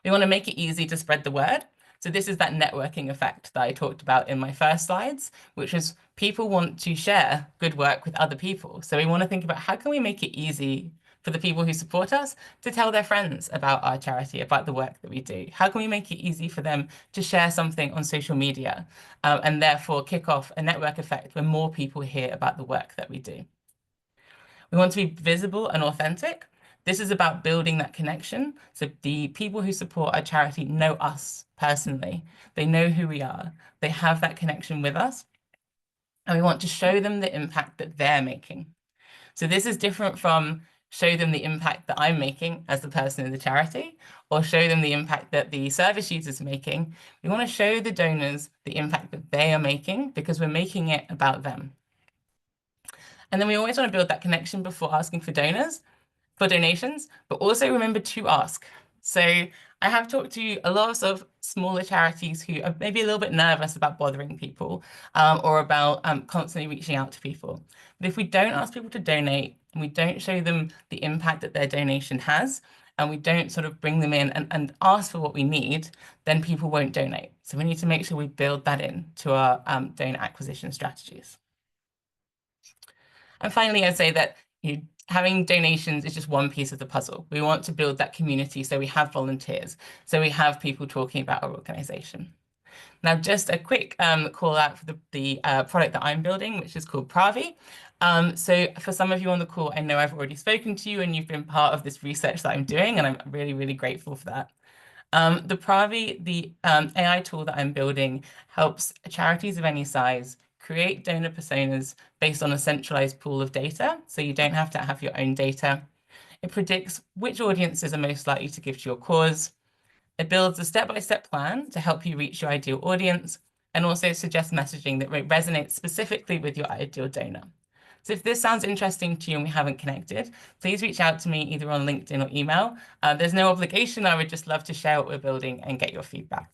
We want to make it easy to spread the word. So this is that networking effect that I talked about in my first slides, which is people want to share good work with other people. So we want to think about how can we make it easy for the people who support us to tell their friends about our charity, about the work that we do? How can we make it easy for them to share something on social media and therefore kick off a network effect where more people hear about the work that we do? We want to be visible and authentic. This is about building that connection. So the people who support our charity know us personally. They know who we are. They have that connection with us. And we want to show them the impact that they're making. So this is different from show them the impact that I'm making as the person in the charity, or show them the impact that the service users are making. We want to show the donors the impact that they are making because we're making it about them. And then we always want to build that connection before asking for donations, but also remember to ask. So I have talked to a lot of smaller charities who are maybe a little bit nervous about bothering people or about constantly reaching out to people. But if we don't ask people to donate and we don't show them the impact that their donation has, and we don't sort of bring them in and ask for what we need, then people won't donate. So we need to make sure we build that in to our donor acquisition strategies. And finally, I'd say that having donations is just one piece of the puzzle. We want to build that community, so we have volunteers, so we have people talking about our organization. Now, just a quick call out for the product that I'm building, which is called Pravi. So for some of you on the call, I know I've already spoken to you and you've been part of this research that I'm doing, and I'm really, really grateful for that. The Pravi, the AI tool that I'm building, helps charities of any size create donor personas based on a centralized pool of data, so you don't have to have your own data. It predicts which audiences are most likely to give to your cause. It builds a step-by-step plan to help you reach your ideal audience, and also suggests messaging that resonates specifically with your ideal donor. So if this sounds interesting to you and we haven't connected, please reach out to me either on LinkedIn or email. There's no obligation. I would just love to share what we're building and get your feedback.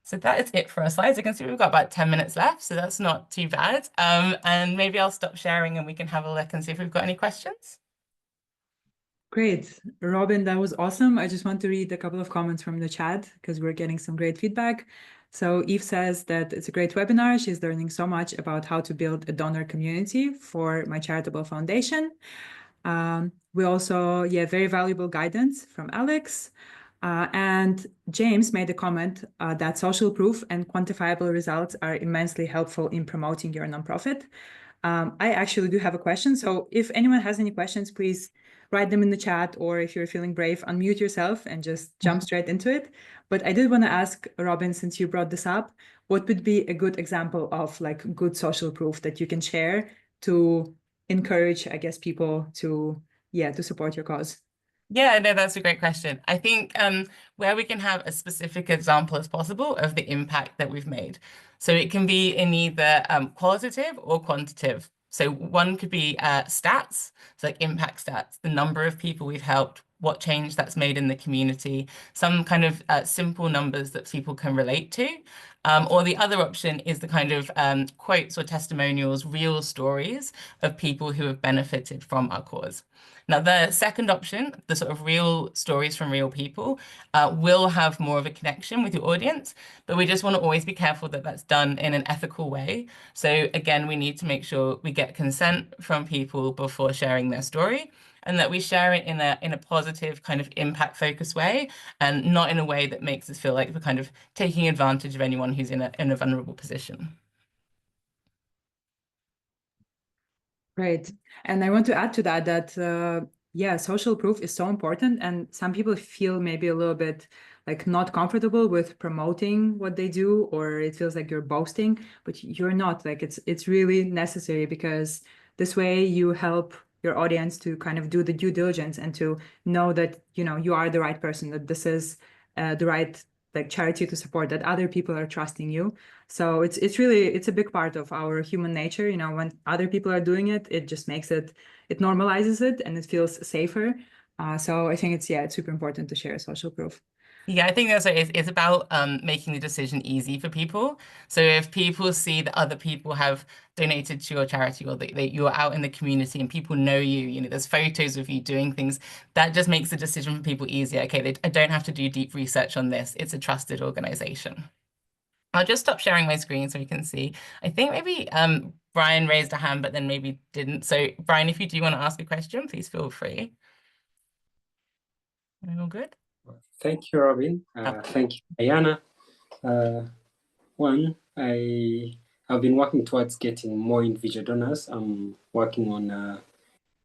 So that is it for our slides. I can see we've got about 10 minutes left, so that's not too bad. And maybe I'll stop sharing and we can have a look and see if we've got any questions. Great. Robin, that was awesome. I just want to read a couple of comments from the chat because we're getting some great feedback. So Eve says that it's a great webinar. She's learning so much about how to build a donor community for my charitable foundation. We also, very valuable guidance from Alex. And James made a comment that social proof and quantifiable results are immensely helpful in promoting your nonprofit. I actually do have a question. So if anyone has any questions, please write them in the chat, or if you're feeling brave, unmute yourself and just jump straight into it. But I did want to ask Robin, since you brought this up, what would be a good example of like good social proof that you can share to encourage, I guess, people to support your cause? Yeah, no, that's a great question. I think where we can have a specific example as possible of the impact that we've made. So it can be in either qualitative or quantitative. So one could be stats, so like impact stats, the number of people we've helped, what change that's made in the community, some kind of simple numbers that people can relate to. Or the other option is the kind of quotes or testimonials, real stories of people who have benefited from our cause. Now, the second option, the sort of real stories from real people, will have more of a connection with your audience, but we just want to always be careful that that's done in an ethical way. So again, we need to make sure we get consent from people before sharing their story, and that we share it in a positive kind of impact focused way, and not in a way that makes us feel like we're kind of taking advantage of anyone who's in a vulnerable position. Great. And I want to add to that, social proof is so important. And some people feel maybe a little bit like not comfortable with promoting what they do, or it feels like you're boasting, but you're not. Like it's really necessary, because this way you help your audience to kind of do the due diligence and to know that, you are the right person, that this is the right like charity to support, that other people are trusting you. So it's a big part of our human nature. When other people are doing it, it just makes it normalizes it and it feels safer. So I think it's super important to share social proof. Yeah, I think that's what it's about making the decision easy for people. So if people see that other people have donated to your charity or that you're out in the community and people know you, there's photos of you doing things, that just makes the decision for people easier. Okay, I don't have to do deep research on this. It's a trusted organization. I'll just stop sharing my screen so we can see. I think maybe Brian raised a hand, but then maybe didn't. So Brian, if you do want to ask a question, please feel free. All good? Thank you, Robin. Thank you, Diana. I've been working towards getting more individual donors. I'm working on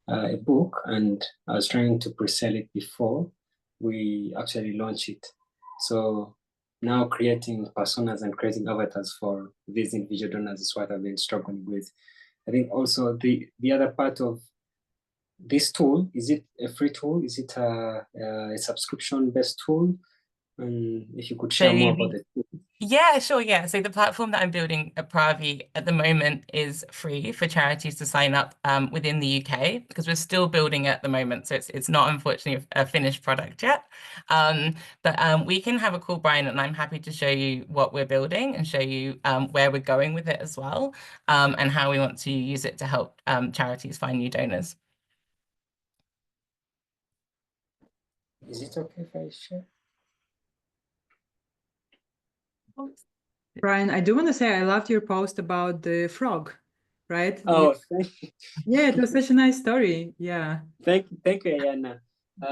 a book, and I was trying to pre-sell it before we actually launch it. So now creating personas and creating avatars for these individual donors is what I've been struggling with. I think also the other part of this tool, is it a free tool? Is it a subscription-based tool? And if you could share more about the tool. Yeah, sure. Yeah. So the platform that I'm building at Pravi at the moment is free for charities to sign up within the UK because we're still building it at the moment. So it's not unfortunately a finished product yet. But we can have a call, Brian, and I'm happy to show you what we're building and show you where we're going with it as well, and how we want to use it to help charities find new donors. Is it okay if I share? Brian, I do want to say I loved your post about the frog, right? Oh, thank you. Yeah, it was such a nice story. Yeah. Thank you, Ayana.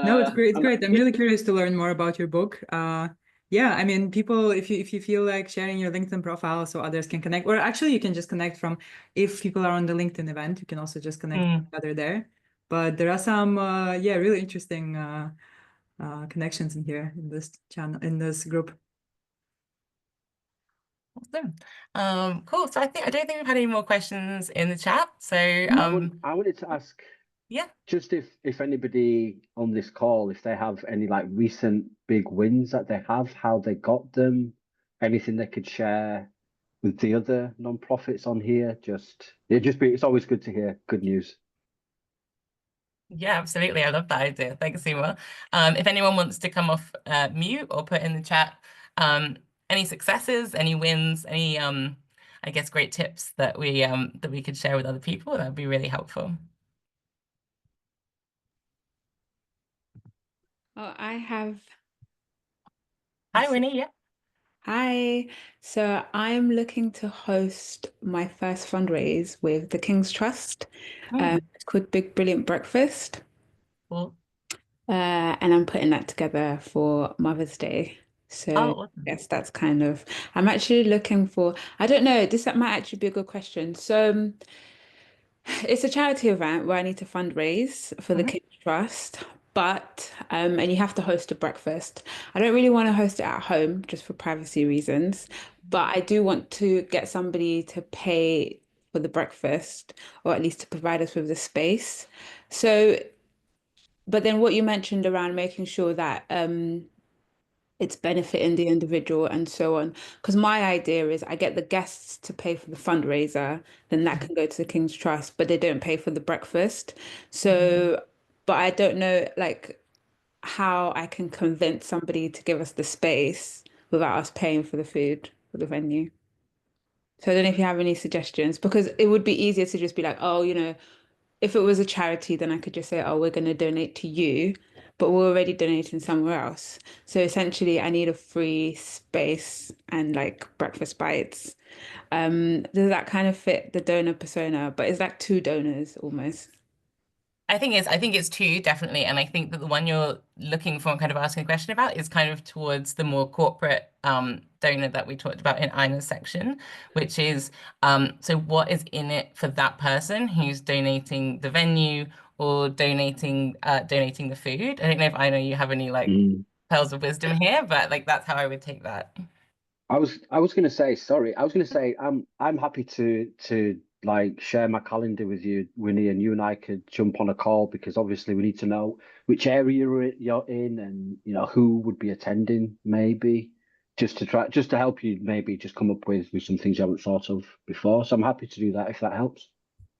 No, it's great. It's great. I'm really curious to learn more about your book. Yeah, I mean, people, if you feel like sharing your LinkedIn profile so others can connect, or actually you can just connect from, if people are on the LinkedIn event, you can also just connect with each other there. But there are some, yeah, really interesting connections in here in this channel, in this group. Awesome. Cool. So I don't think we've had any more questions in the chat. So I wanted to ask, yeah, just if anybody on this call, if they have any like recent big wins that they have, how they got them, anything they could share with the other non-profits on here. It's always good to hear good news. Yeah, absolutely. I love that idea. Thanks, Seema. If anyone wants to come off mute or put in the chat any successes, any wins, any I guess great tips that we could share with other people, that would be really helpful. Oh, I have. Hi, Winnie. Yeah. Hi. So I'm looking to host my first fundraise with the King's Trust. It's called Big Brilliant Breakfast. Cool. And I'm putting that together for Mother's Day. So awesome. yes, that's kind of, I'm actually looking for, I don't know, this might actually be a good question. So it's a charity event where I need to fundraise for the King's Trust, but and you have to host a breakfast. I don't really want to host it at home just for privacy reasons, but I do want to get somebody to pay for the breakfast or at least to provide us with the space. So, but then what you mentioned around making sure that it's benefiting the individual and so on. Because my idea is I get the guests to pay for the fundraiser, then that can go to the King's Trust, but they don't pay for the breakfast. So, but I don't know like how I can convince somebody to give us the space without us paying for the food for the venue. So I don't know if you have any suggestions, because it would be easier to just be like, oh, if it was a charity, then I could just say, oh, we're going to donate to you, but we're already donating somewhere else. So essentially, I need a free space and like breakfast bites. Does that kind of fit the donor persona? But it's like two donors almost. I think it's two, definitely. And I think that the one you're looking for and kind of asking a question about is kind of towards the more corporate donor that we talked about in Ina's section, which is so what is in it for that person who's donating the venue or donating the food. I don't know if Ina, you have any like pearls of wisdom here, but like that's how I would take that. I was going to say, sorry. I was going to say, I'm happy to like share my calendar with you, Winnie, and you and I could jump on a call because obviously we need to know which area you're in and who would be attending, maybe just to help you maybe just come up with some things you haven't thought of before. So I'm happy to do that if that helps.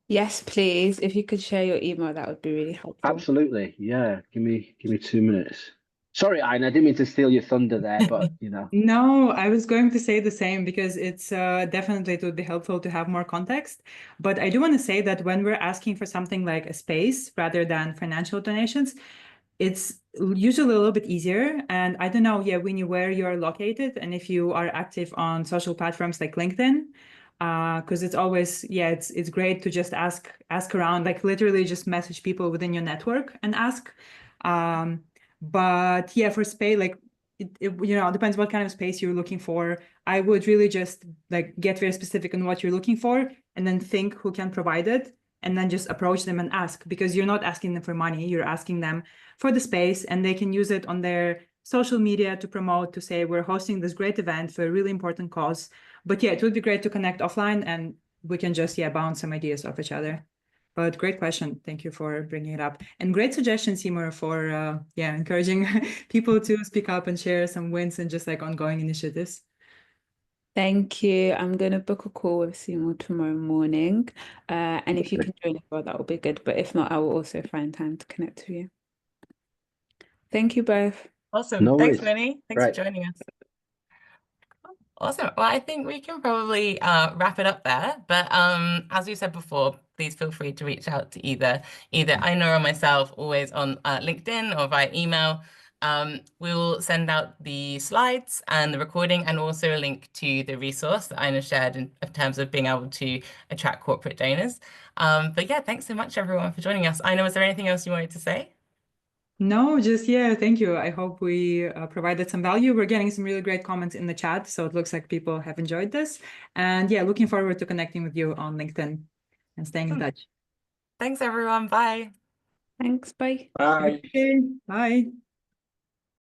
Yes, please. If you could share your email, that would be really helpful. Absolutely. Yeah. Give me 2 minutes. Sorry, Aina, I didn't mean to steal your thunder there, but you know. No, I was going to say the same because it's definitely, it would be helpful to have more context. But I do want to say that when we're asking for something like a space rather than financial donations, it's usually a little bit easier. And I don't know, yeah, Winnie, where you're located and if you are active on social platforms like LinkedIn, because it's always, yeah, it's great to just ask around, like literally just message people within your network and ask. But yeah, for space, like you know, it depends what kind of space you're looking for. I would really just like get very specific on what you're looking for and then think who can provide it and then just approach them and ask, because you're not asking them for money, you're asking them for the space, and they can use it on their social media to promote, to say we're hosting this great event for a really important cause. But yeah, it would be great to connect offline and we can just, yeah, bounce some ideas off each other. But great question. Thank you for bringing it up. And great suggestion, Seymour, for yeah, encouraging people to speak up and share some wins and just like ongoing initiatives. Thank you. I'm going to book a call with Seymour tomorrow morning. And if you can join as well, that will be good. But if not, I will also find time to connect with you. Thank you both. Awesome. No Thanks, worries. Winnie. Thanks Right. for joining us. Awesome. Well, I think we can probably wrap it up there. But as we said before, please feel free to reach out to either Aina or myself, always on LinkedIn or via email. We will send out the slides and the recording and also a link to the resource that Aina shared in terms of being able to attract corporate donors. But yeah, thanks so much, everyone, for joining us. Aina, was there anything else you wanted to say? No, just, yeah, thank you. I hope we provided some value. We're getting some really great comments in the chat, so it looks like people have enjoyed this. And yeah, looking forward to connecting with you on LinkedIn and staying in touch. Thanks, everyone. Bye. Thanks. Bye. Bye. Okay, bye.